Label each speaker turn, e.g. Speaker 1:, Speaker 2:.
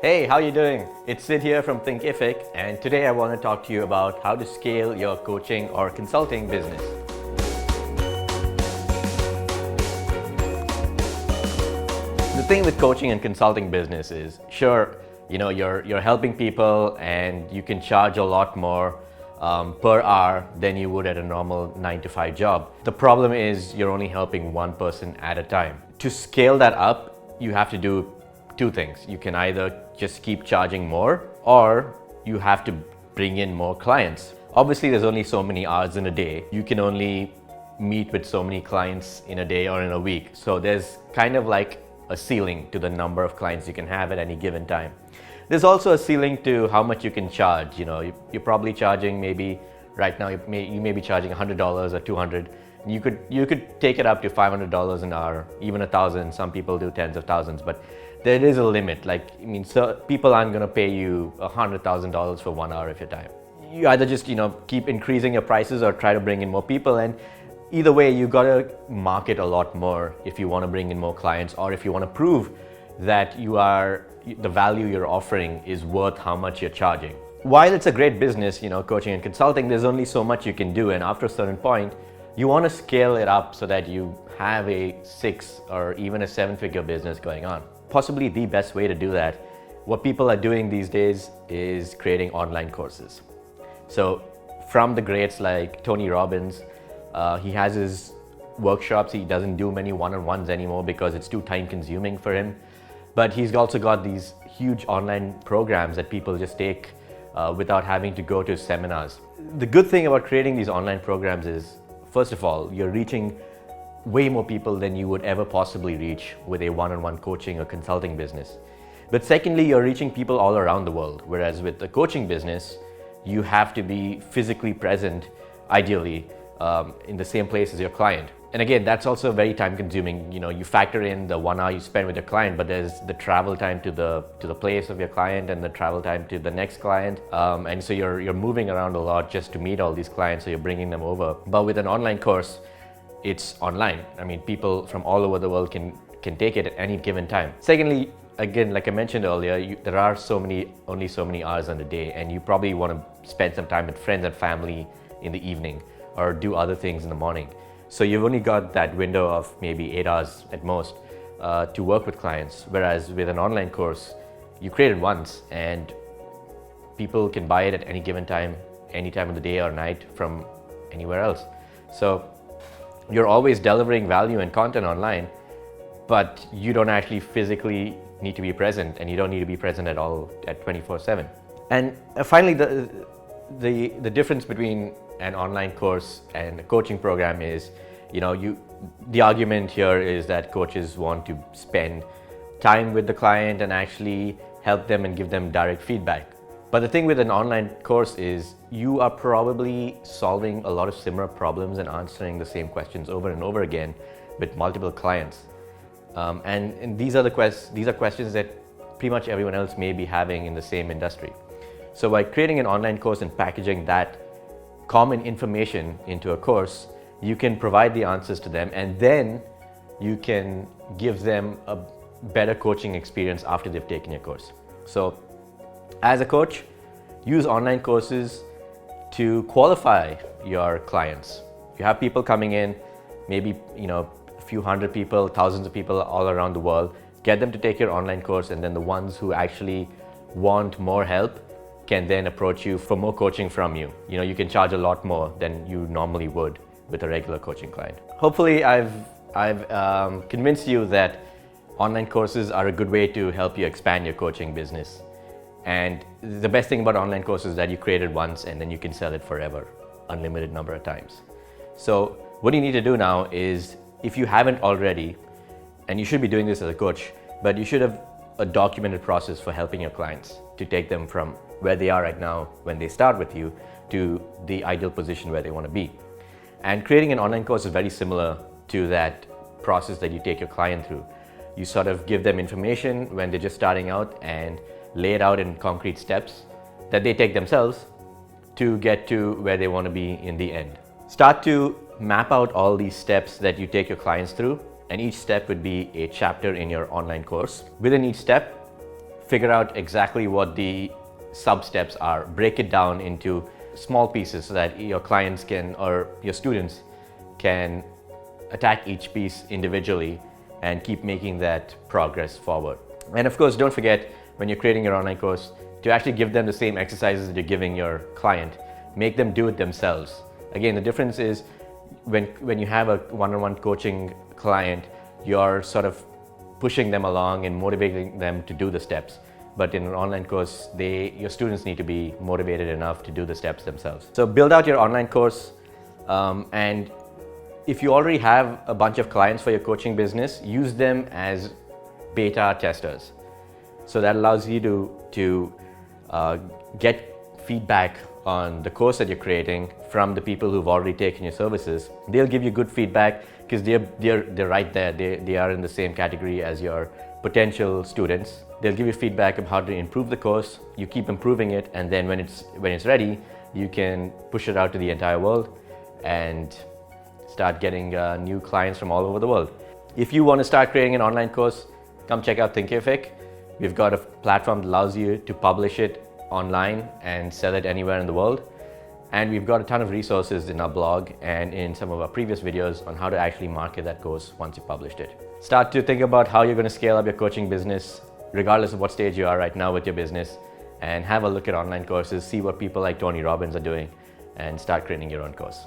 Speaker 1: Hey, how you doing? It's Sid here from Thinkific, and today I want to talk to you about how to scale your coaching or consulting business. The thing with coaching and consulting business is, sure, you're helping people and you can charge a lot more per hour than you would at a normal 9-to-5 job. The problem is you're only helping one person at a time. To scale that up, you have to do two things. You can either just keep charging more, or you have to bring in more clients. Obviously, there's only so many hours in a day. You can only meet with so many clients in a day or in a week. So there's kind of like a ceiling to the number of clients you can have at any given time. There's also a ceiling to how much you can charge. You're probably charging maybe right now you may be charging $100 or $200. You could take it up to $500 an hour, even $1,000. Some people do tens of thousands, but there is a limit. So people aren't going to pay you $100,000 for 1 hour of your time. You either just keep increasing your prices or try to bring in more people, and either way you got to market a lot more if you want to bring in more clients, or if you want to prove that the value you're offering is worth how much you're charging. While it's a great business, coaching and consulting, there's only so much you can do, and after a certain point you want to scale it up so that you have a 6 or even a 7-figure business going on. Possibly the best way to do that, what people are doing these days is creating online courses. So from the greats like Tony Robbins, he has his workshops. He doesn't do many one-on-ones anymore because it's too time consuming for him. But he's also got these huge online programs that people just take without having to go to seminars. The good thing about creating these online programs is, first of all, you're reaching way more people than you would ever possibly reach with a one-on-one coaching or consulting business. But secondly, you're reaching people all around the world, whereas with the coaching business, you have to be physically present, ideally, in the same place as your client. And again, that's also very time consuming. You factor in the 1 hour you spend with your client, but there's the travel time to the place of your client and the travel time to the next client. And so you're moving around a lot just to meet all these clients, so you're bringing them over. But with an online course, it's online. People from all over the world can take it at any given time. Secondly, again, like I mentioned earlier, there are only so many hours in a day, and you probably want to spend some time with friends and family in the evening or do other things in the morning. So you've only got that window of maybe 8 hours at most to work with clients. Whereas with an online course, you create it once and people can buy it at any given time, any time of the day or night from anywhere else. So you're always delivering value and content online, but you don't actually physically need to be present, and you don't need to be present at all at 24/7. And finally, the difference between an online course and a coaching program is, the argument here is that coaches want to spend time with the client and actually help them and give them direct feedback. But the thing with an online course is you are probably solving a lot of similar problems and answering the same questions over and over again with multiple clients. And these are questions that pretty much everyone else may be having in the same industry. So by creating an online course and packaging that common information into a course, you can provide the answers to them, and then you can give them a better coaching experience after they've taken your course. So as a coach, use online courses to qualify your clients. You have people coming in, maybe a few hundred people, thousands of people all around the world. Get them to take your online course, and then the ones who actually want more help can then approach you for more coaching from you. You can charge a lot more than you normally would with a regular coaching client. Hopefully, I've convinced you that online courses are a good way to help you expand your coaching business. And the best thing about online courses is that you create it once and then you can sell it forever, unlimited number of times. So what you need to do now is, if you haven't already, and you should be doing this as a coach, but you should have a documented process for helping your clients to take them from where they are right now when they start with you to the ideal position where they want to be. And creating an online course is very similar to that process that you take your client through. You sort of give them information when they're just starting out and lay it out in concrete steps that they take themselves to get to where they want to be in the end. Start to map out all these steps that you take your clients through, and each step would be a chapter in your online course. Within each step, figure out exactly what the sub steps are, break it down into small pieces so that your clients can, or your students can attack each piece individually and keep making that progress forward. And of course, don't forget, when you're creating your online course, to actually give them the same exercises that you're giving your client. Make them do it themselves. Again, the difference is when you have a one-on-one coaching client, you're sort of pushing them along and motivating them to do the steps. But in an online course, your students need to be motivated enough to do the steps themselves. So build out your online course, and if you already have a bunch of clients for your coaching business, use them as beta testers. So that allows you to get feedback on the course that you're creating from the people who've already taken your services. They'll give you good feedback because they're right there. They are in the same category as your potential students. They'll give you feedback of how to improve the course. You keep improving it, and then when it's ready, you can push it out to the entire world and start getting new clients from all over the world. If you want to start creating an online course, come check out Thinkific. We've got a platform that allows you to publish it online and sell it anywhere in the world. And we've got a ton of resources in our blog and in some of our previous videos on how to actually market that course once you published it. Start to think about how you're going to scale up your coaching business, regardless of what stage you are right now with your business, and have a look at online courses, see what people like Tony Robbins are doing, and start creating your own course.